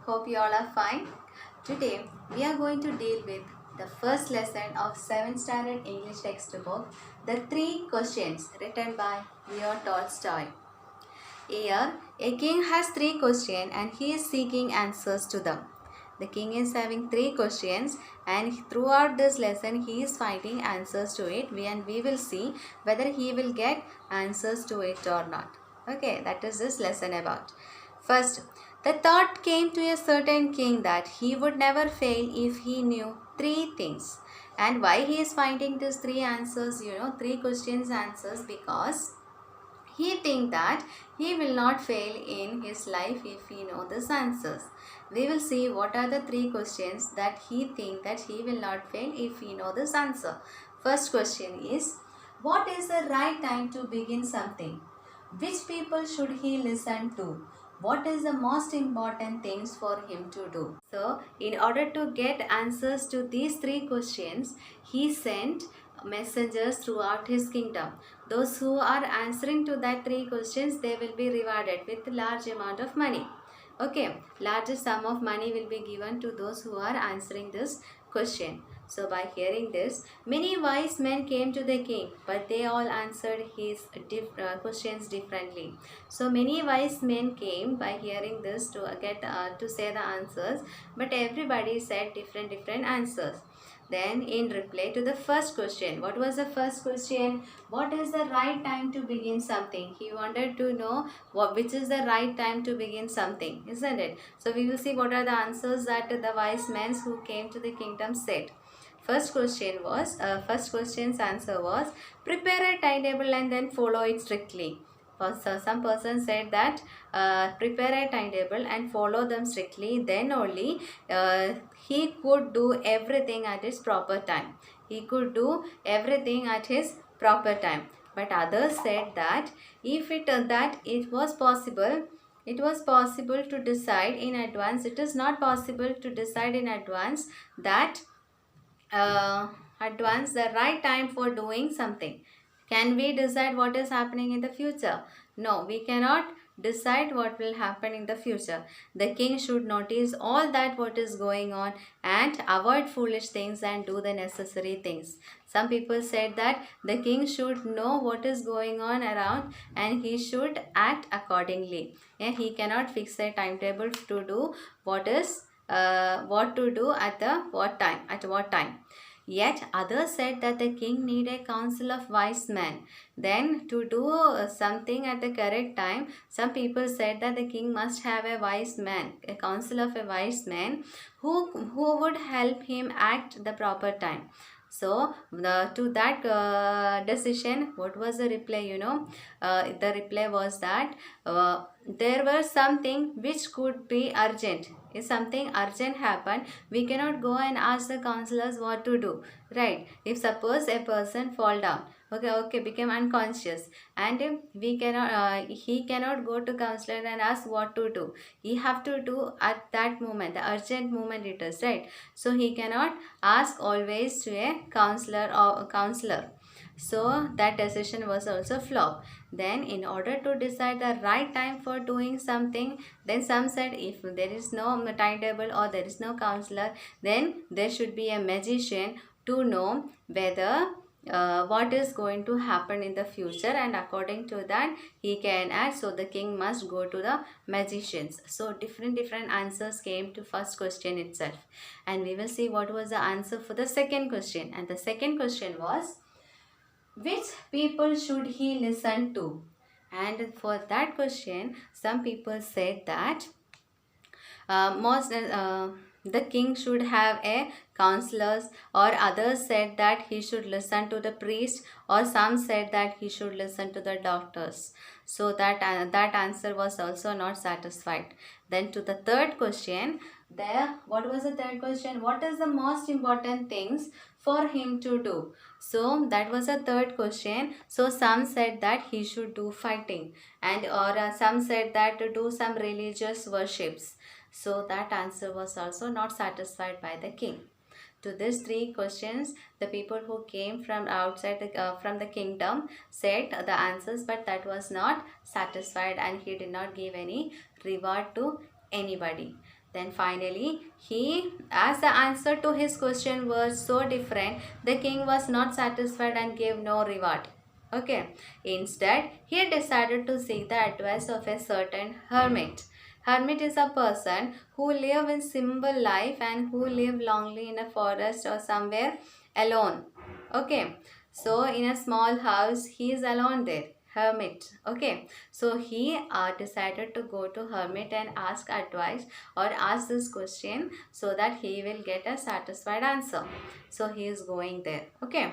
Hope you all are fine. Today we are going to deal with the first lesson of 7th standard English textbook, The Three Questions, written by Leo Tolstoy. Here, a king has three questions and he is seeking answers to them. The king is having three questions and throughout this lesson he is finding answers to it and we will see whether he will get answers to it or not. Okay, that is this lesson about. First, the thought came to a certain king that he would never fail if he knew three things. And why he is finding these three answers, three questions answers, because he think that he will not fail in his life if he know these answers. We will see what are the three questions that he think that he will not fail if he know this answer. First question is, what is the right time to begin something? Which people should he listen to? What is the most important things for him to do? So, in order to get answers to these three questions, he sent messengers throughout his kingdom. Those who are answering to that three questions, they will be rewarded with large amount of money. Okay, largest sum of money will be given to those who are answering this question. So by hearing this, many wise men came to the king, but they all answered his questions differently. So many wise men came by hearing this to get to say the answers, but everybody said different answers. Then in reply to the first question, what was the first question? What is the right time to begin something? He wanted to know which is the right time to begin something, isn't it? So we will see what are the answers that the wise men who came to the kingdom said. First question's answer was, prepare a timetable and then follow it strictly. So some person said that prepare a timetable and follow them strictly, then only he could do everything at his proper time. He could do everything at his proper time. But others said that if it was possible to decide in advance. It is not possible to decide in advance that advance the right time for doing something. Can we decide what is happening in the future? No, we cannot decide what will happen in the future. The king should notice all that what is going on and avoid foolish things and do the necessary things. Some people said that the king should know what is going on around and he should act accordingly. And he cannot fix a timetable to do what to do at what time. Yet others said that the king need a council of wise men. Then to do something at the correct time, some people said that the king must have a wise man, a council of a wise man who would help him act the proper time. So to that decision, what was the reply? The reply was that there was something which could be urgent. If something urgent happened, we cannot go and ask the counselors what to do, right? If suppose a person fall down, became unconscious, and he cannot go to counselor and ask what to do. He have to do at that moment, the urgent moment it is, right? So he cannot ask always to a counselor. So that decision was also flop. Then in order to decide the right time for doing something, then some said if there is no timetable or there is no counselor, then there should be a magician to know whether what is going to happen in the future, and according to that he can act. So the king must go to the magicians. So different answers came to first question itself, and we will see what was the answer for the second question. And the second question was, which people should he listen to? And for that question, some people said that the king should have a counselors, or others said that he should listen to the priest, or some said that he should listen to the doctors. So that answer was also not satisfied. Then to the third question, what was the third question? What is the most important things for him to do? So that was a third question. So some said that he should do fighting, and or some said that to do some religious worships. So that answer was also not satisfied by the king. To these three questions, the people who came from outside from the kingdom said the answers, but that was not satisfied, and he did not give any reward to anybody. Then finally, as the answer to his question was so different, the king was not satisfied and gave no reward. Okay. Instead, he decided to seek the advice of a certain hermit. Hermit is a person who live in simple life and who live longly in a forest or somewhere alone. Okay. So in a small house, he is alone there. Hermit. Okay. So he decided to go to hermit and ask advice or ask this question so that he will get a satisfied answer. So he is going there. Okay.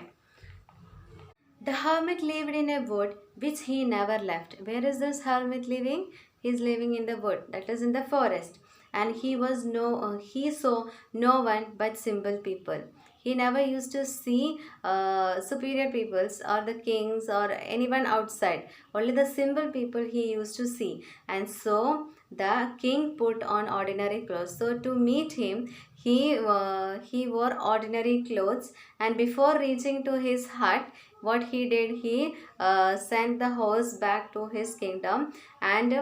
The hermit lived in a wood which he never left. Where is this hermit living? He is living in the wood, that is in the forest. And he saw no one but simple people. He never used to see superior peoples or the kings or anyone outside. Only the simple people he used to see. And so the king put on ordinary clothes. So to meet him, he wore ordinary clothes, and before reaching to his hut, what he did, he sent the horse back to his kingdom, and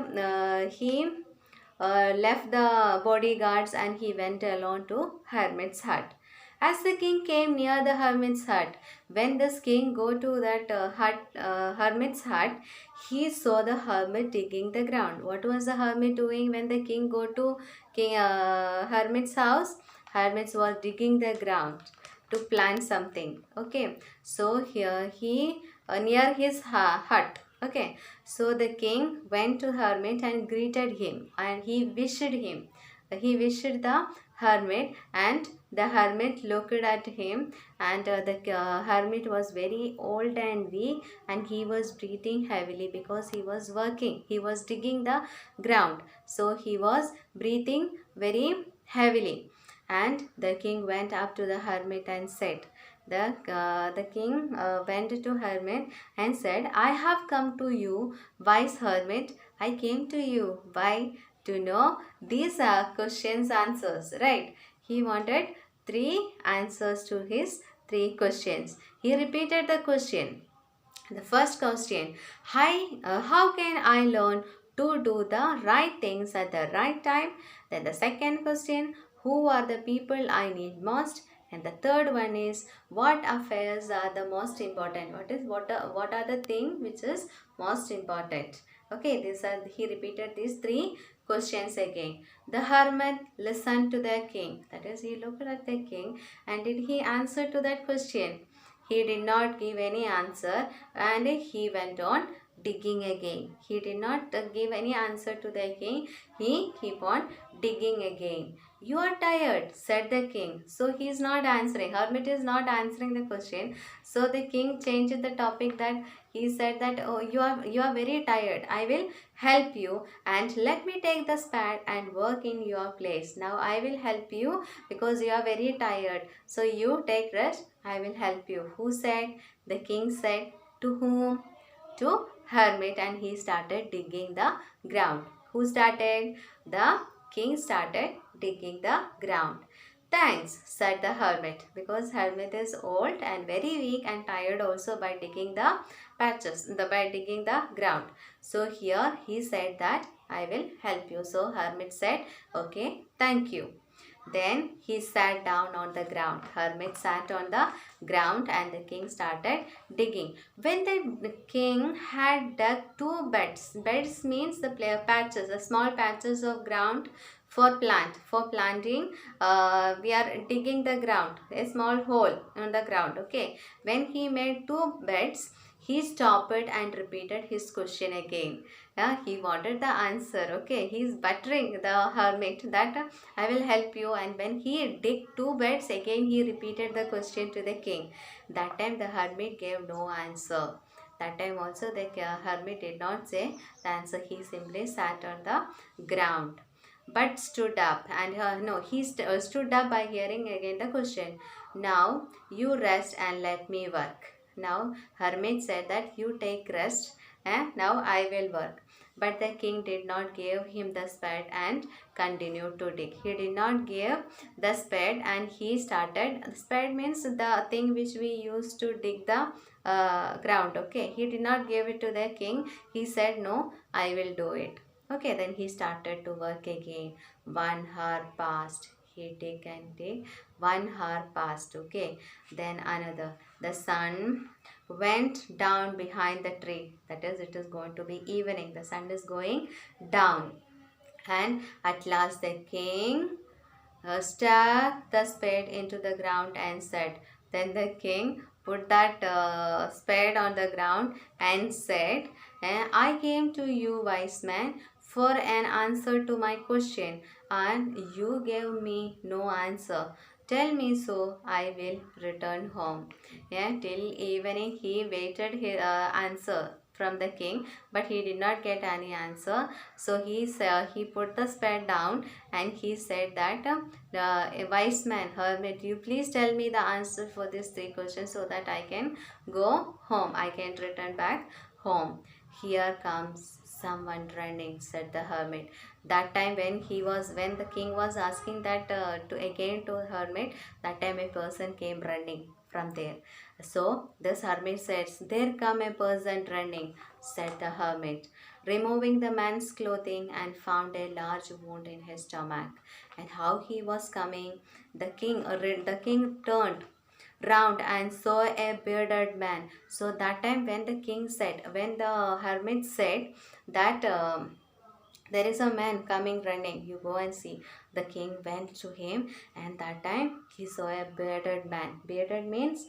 he left the bodyguards and he went alone to hermit's hut. As the king came near the hermit's hut, when this king go to that hermit's hut, he saw the hermit digging the ground. What was the hermit doing when the king go to hermit's house? Hermits was digging the ground to plant something. Okay, so here he near his hut. Okay, so the king went to hermit and greeted him, and he wished him. He wished the hermit, and the hermit looked at him, and the hermit was very old and weak, and he was breathing heavily because he was working. He was digging the ground, so he was breathing very heavily. And the king went up to the hermit and said, the king went to hermit and said, I have come to you, wise hermit. I came to you. Why? To know these questions answers, right? He wanted 3 answers to his 3 questions. He repeated the question. The first question, how can I learn to do the right things at the right time? Then the second question, who are the people I need most? And the third one is, what affairs are the most important? What are the thing which is most important? Okay, he repeated these 3 questions again. The hermit listened to the king. That is, he looked at the king, and did he answer to that question? He did not give any answer, and he went on digging again. He did not give any answer to the king. He keep on digging again. You are tired, said the king. So he is not answering. Hermit is not answering the question. So the king changed the topic, that he said that, oh, you are very tired. I will help you, and let me take the spade and work in your place. Now I will help you because you are very tired. So you take rest. I will help you. Who said? The king said. To whom? To hermit, and he started digging the ground. Who started? The king started digging the ground. Thanks, said the hermit, because hermit is old and very weak and tired also by digging the by digging the ground. So here he said that I will help you. So hermit said, okay, thank you. Then he sat down on the ground. Hermit sat on the ground and the king started digging. When the king had dug 2 beds, beds means the patches, the small patches of ground for planting. We are digging the ground, a small hole on the ground. Okay. When he made 2 beds, he stopped and repeated his question again. He wanted the answer. Okay, he is buttering the hermit that I will help you. And when he dig 2 beds, again he repeated the question to the king. That time the hermit gave no answer. That time also the hermit did not say the answer. He simply sat on the ground, but stood up, and he stood up by hearing again the question. Now you rest and let me work. Now hermit said that you take rest, and now I will work. But the king did not give him the spade and continued to dig. He did not give the spade, and he started. Spade means the thing which we use to dig the ground. Okay, he did not give it to the king. He said, no, I will do it. Okay, then he started to work again. 1 hour passed. He take and take. 1 hour passed. Okay, then another. The sun went down behind the tree. That is, it is going to be evening. The sun is going down. And at last the king stuck the spade into the ground and said. Then the king put that spade on the ground and said, I came to you, wise man, for an answer to my question, and you gave me no answer. Tell me so, I will return home. Yeah, till evening he waited his answer from the king, but he did not get any answer. So he put the spade down and he said that a wise man, hermit, you please tell me the answer for these three questions so that I can go home. I can return back home. Here comes someone running, said the hermit. That time when the king was asking that to hermit, that time a person came running from there. So this hermit says, there come a person running, said the hermit, removing the man's clothing and found a large wound in his stomach. And how he was coming, the king turned round and saw a bearded man. So that time when the hermit said that there is a man coming running, you go and see. The king went to him, and that time he saw a bearded man. Bearded means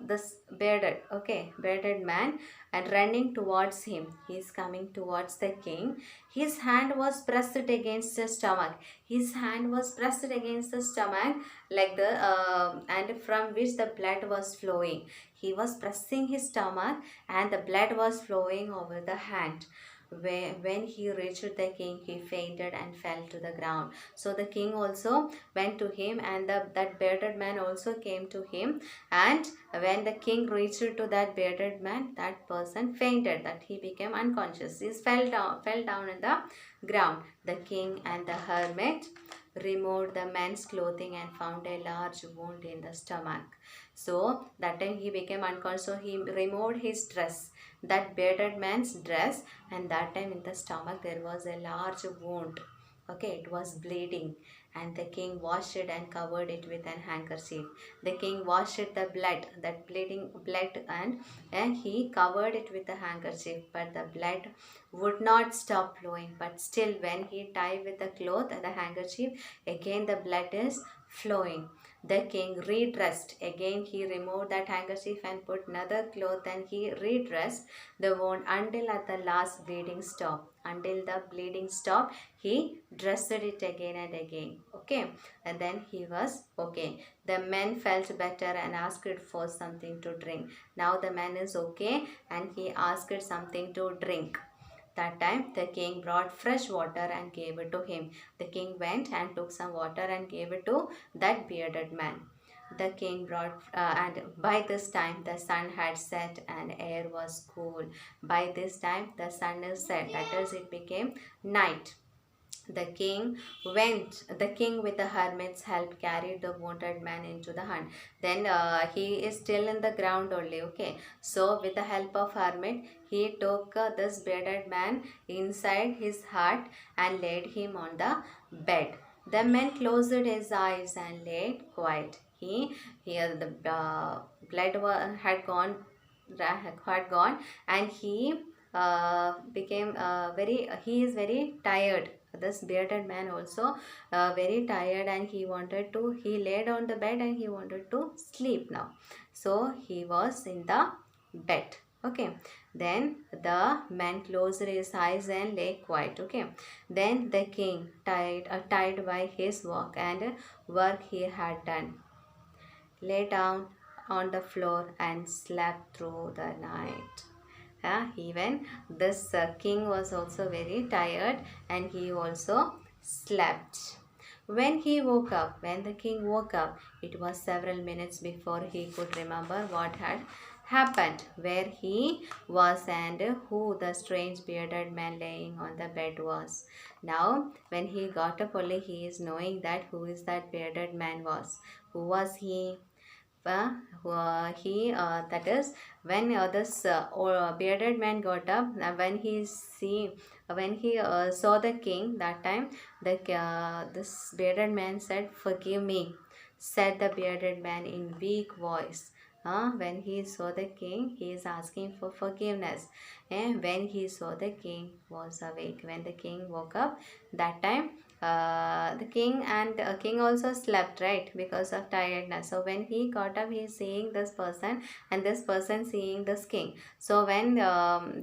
this bearded, okay, bearded man, and running towards him. He is coming towards the king. His hand was pressed against the stomach. His hand was pressed against the stomach, like the and from which the blood was flowing. He was pressing his stomach, and the blood was flowing over the hand. When he reached the king, he fainted and fell to the ground. So the king also went to him, and that bearded man also came to him. And when the king reached to that bearded man, that person fainted, that he became unconscious. He fell down in the ground. The king and the hermit removed the man's clothing and found a large wound in the stomach. So that time he became unconscious. So he removed his dress, that bearded man's dress, and that time in the stomach there was a large wound. Okay, it was bleeding, and the king washed it and covered it with an handkerchief. The king washed the blood, that bleeding blood, and he covered it with a handkerchief, but the blood would not stop flowing. But still, when he tied with the cloth and the handkerchief, again the blood is flowing. The king redressed. Again he removed that handkerchief and put another cloth, and he redressed the wound until at the last bleeding stopped. Until the bleeding stopped, he dressed it again and again. Okay, and then he was okay. The man felt better and asked for something to drink. Now the man is okay, and he asked something to drink. That time the king brought fresh water and gave it to him. The king went and took some water and gave it to that bearded man. The king brought, and by this time the sun had set and air was cool. By this time the sun is set, that is, it became night. The king with the hermit's help carried the wounded man into the hut. Then he is still in the ground only. Okay, so with the help of hermit, he took this bearded man inside his hut and laid him on the bed. The man closed his eyes and lay quiet. Here the blood had gone, and he became he is very tired. This bearded man also very tired, and he laid on the bed and he wanted to sleep now. So he was in the bed. Okay, then the man closed his eyes and lay quiet. Okay, then the king, tired by his work and work he had done, lay down on the floor and slept through the night. Even this king was also very tired, and he also slept. When the king woke up, it was several minutes before he could remember what had happened, where he was, and who the strange bearded man laying on the bed was. Now, when he got up, only he is knowing that who is that bearded man was. Who was he? That is when this bearded man got up, when he saw the king. That time this bearded man said, "Forgive me," said the bearded man in weak voice. When he saw the king, he is asking for forgiveness. And when he saw the king was awake, when the king woke up, that time the king also slept, right, because of tiredness. So when he got up, he is seeing this person, and this person seeing this king. So when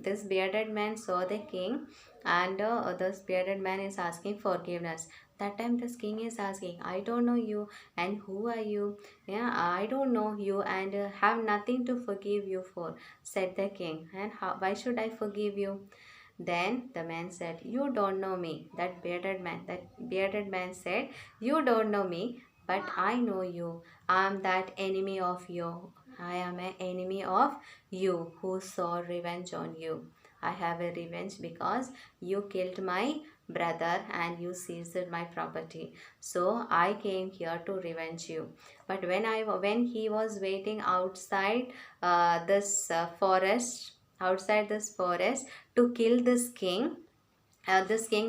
this bearded man saw the king, and this bearded man is asking forgiveness. That time this king is asking, "I don't know you, and who are you? Yeah, I don't know you, and have nothing to forgive you for," said the king. "And why should I forgive you?" Then the man said, "You don't know me." That bearded man said, "You don't know me, but I know you. I am that enemy of you. I am an enemy of you who saw revenge on you. I have a revenge because you killed my brother and you seized my property. So I came here to revenge you." But when he was waiting outside this forest to kill this king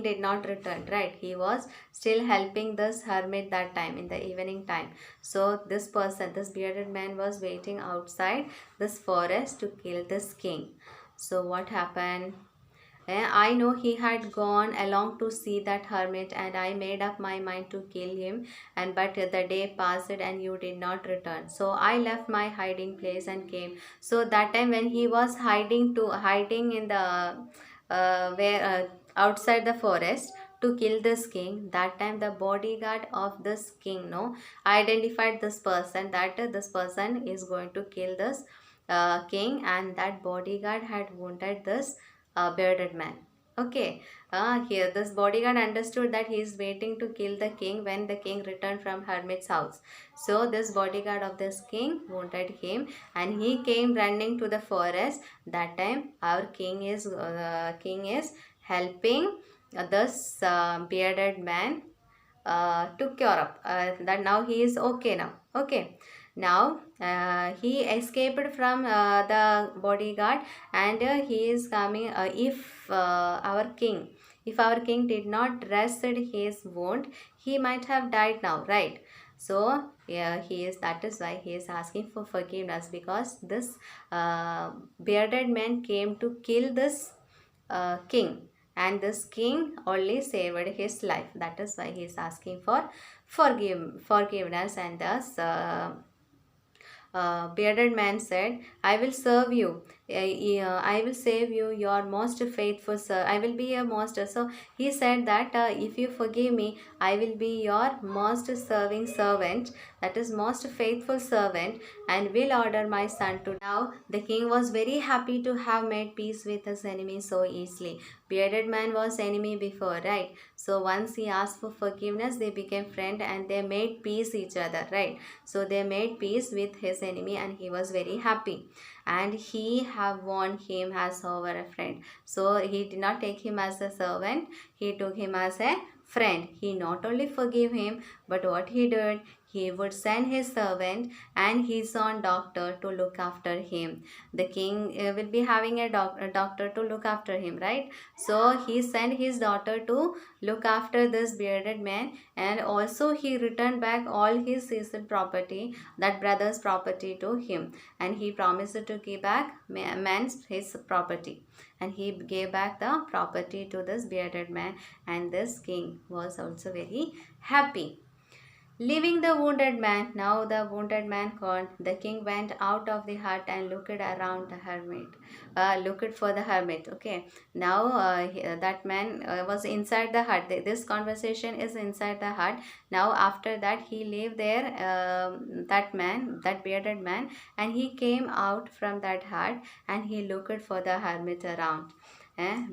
did not return, right? He was still helping this hermit that time in the evening time. So this bearded man was waiting outside this forest to kill this king. So what happened? I know he had gone along to see that hermit, and I made up my mind to kill him. And but the day passed, and you did not return. So I left my hiding place and came. So that time when he was hiding in the where outside the forest to kill this king, that time the bodyguard of this king identified this person, that this person is going to kill this king, and that bodyguard had wounded this bearded man. Okay, here this bodyguard understood that he is waiting to kill the king when the king returned from hermit's house. So this bodyguard of this king wounded him, and he came running to the forest. That time our king is helping this bearded man to cure up. That now he is okay now. Okay, now he escaped from the bodyguard, and he is coming. If our king did not rest his wound, he might have died now, right? So yeah, that is why he is asking for forgiveness, because this bearded man came to kill this king, and this king only saved his life. That is why he is asking for forgiveness. And thus bearded man said, "I will serve you. I will save you, your most faithful sir. I will be your most." So he said that if you forgive me, I will be your most serving servant, that is most faithful servant, and will order my son to. Now the king was very happy to have made peace with his enemy so easily. Bearded man was enemy before, right? So once he asked for forgiveness, they became friend, and they made peace each other, right? So they made peace with his enemy, and he was very happy, and he have won him as over a friend. So he did not take him as a servant, he took him as a friend. He not only forgave him, but what he did, he would send his servant and his own doctor to look after him. The king will be having a doctor to look after him, right? So he sent his daughter to look after this bearded man, and also he returned back all his seized property, that brother's property, to him, and he promised to give back man's his property, and he gave back the property to this bearded man, and this king was also very happy. Leaving the wounded man, now the wounded man gone, the king went out of the hut and looked around the hermit. Looked for the hermit. Okay, now that man was inside the hut. This conversation is inside the hut. Now after that, he lived there. That bearded man, and he came out from that hut and he looked for the hermit around.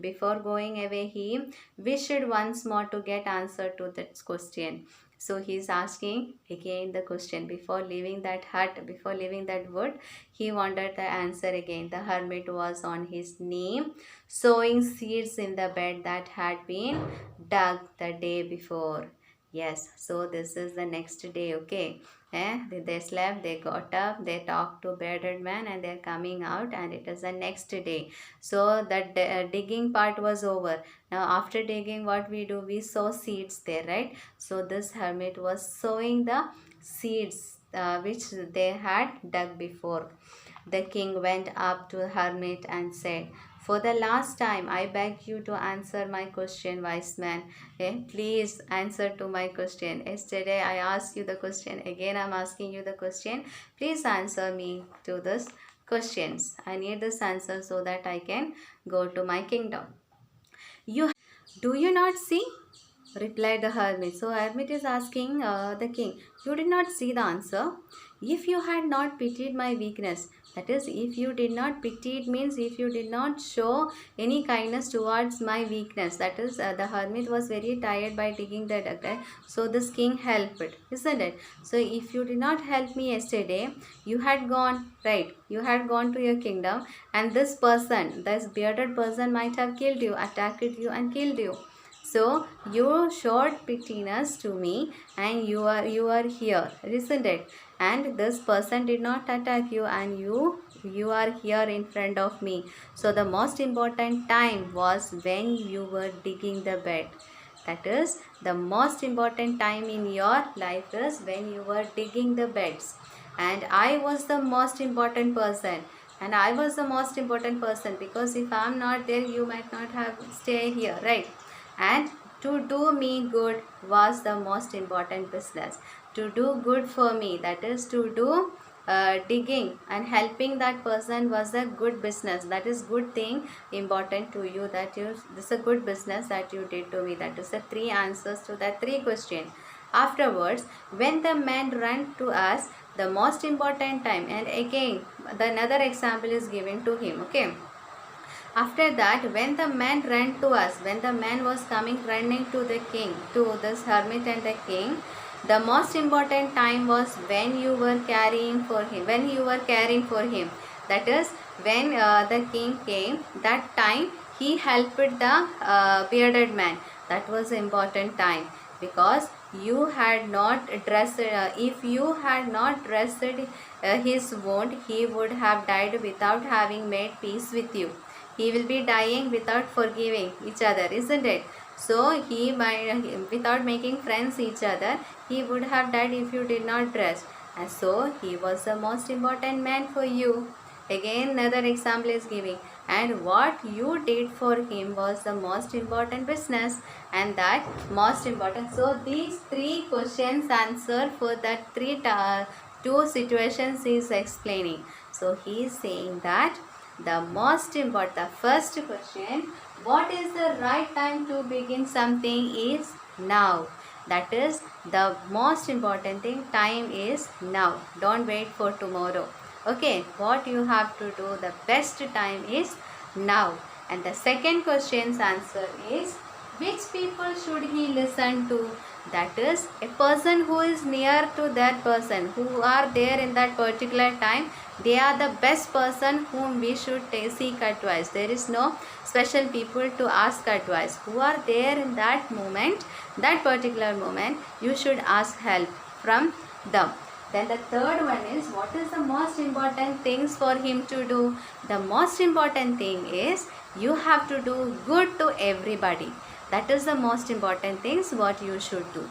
Before going away, he wished once more to get answer to that question. So he is asking again the question before leaving that hut, before leaving that wood. He wanted the answer again. The hermit was on his knee, sowing seeds in the bed that had been dug the day before. Yes, so this is the next day, okay? They slept, they got up, they talked to bearded man, and they're coming out, and it is the next day. So that digging part was over. Now after digging, what we do? We sow seeds there, right? So this hermit was sowing the seeds which they had dug before. The king went up to the hermit and said, "For the last time, I beg you to answer my question, wise man. Please answer to my question. Yesterday, I asked you the question. Again, I'm asking you the question. Please answer me to this questions. I need this answer so that I can go to my kingdom." You do you not see? Replied the hermit. So hermit is asking the king, "You did not see the answer. If you had not pitied my weakness, that is, if you did not pity, it means if you did not show any kindness towards my weakness, that is, the hermit was very tired by digging the dug, right? So this king helped, isn't it? So if you did not help me yesterday, you had gone, right? You had gone to your kingdom, and this person, this bearded person, might have killed you, attacked you, and killed you. So you showed pityness to me, and you are here, isn't it? And this person did not attack you, and you are here in front of me. So the most important time was when you were digging the bed. That is, the most important time in your life is when you were digging the beds. And I was the most important person. And I was the most important person, because if I'm not there, you might not have stay here, right? And to do me good was the most important business. To do good for me, that is to do digging and helping that person, was a good business. That is good thing important to you, that you, this is a good business that you did to me. That is the three answers to that three questions. Afterwards, when the man ran to us, the most important time, and again the another example is given to him, okay? After that, when the man ran to us, when the man was coming running to the king, to this hermit and the king, the most important time was when you were caring for him, when you were caring for him. That is, when the king came, that time he helped the bearded man. That was important time, because you had not dressed, if you had not dressed his wound, he would have died without having made peace with you. He will be dying without forgiving each other, isn't it? So he might, without making friends each other, he would have died if you did not dress. And so he was the most important man for you. Again another example is giving, and what you did for him was the most important business, and that most important. So these three questions answer for that two situations he is explaining. So he is saying that the most important, the first question, what is the right time to begin something, is now. That is the most important thing. Time is now. Don't wait for tomorrow. Okay, what you have to do, the best time is now. And the second question's answer is, which people should he listen to? That is, a person who is near to that person, who are there in that particular time, they are the best person whom we should seek advice. There is no special people to ask advice. Who are there in that moment, that particular moment, you should ask help from them. Then the third one is, what is the most important things for him to do? The most important thing is, you have to do good to everybody. That is the most important things what you should do.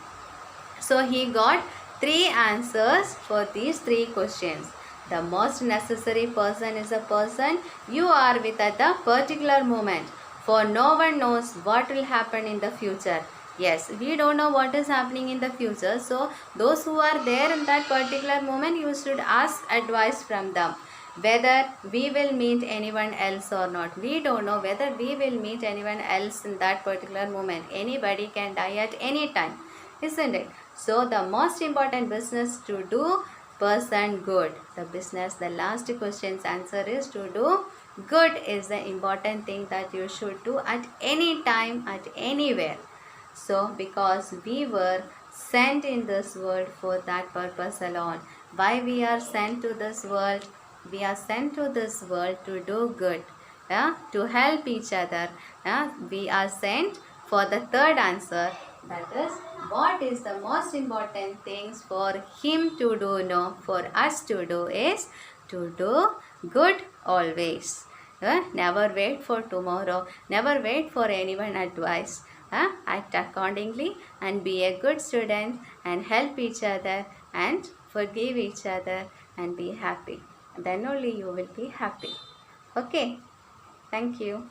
So he got three answers for these three questions. The most necessary person is a person you are with at the particular moment, for no one knows what will happen in the future. Yes, we don't know what is happening in the future. So those who are there in that particular moment, you should ask advice from them. Whether we will meet anyone else or not, we don't know whether we will meet anyone else in that particular moment. Anybody can die at any time, isn't it? So the most important business to do, person good. The business, the last question's answer is to do good is the important thing that you should do at any time, at anywhere. So because we were sent in this world for that purpose alone. Why we are sent to this world? We are sent to this world to do good, to help each other. We are sent for the third answer, that is, what is the most important things for him to do? No, for us to do is to do good always. Never wait for tomorrow. Never wait for anyone advice. Act accordingly and be a good student and help each other and forgive each other and be happy. Then only you will be happy. Okay. Thank you.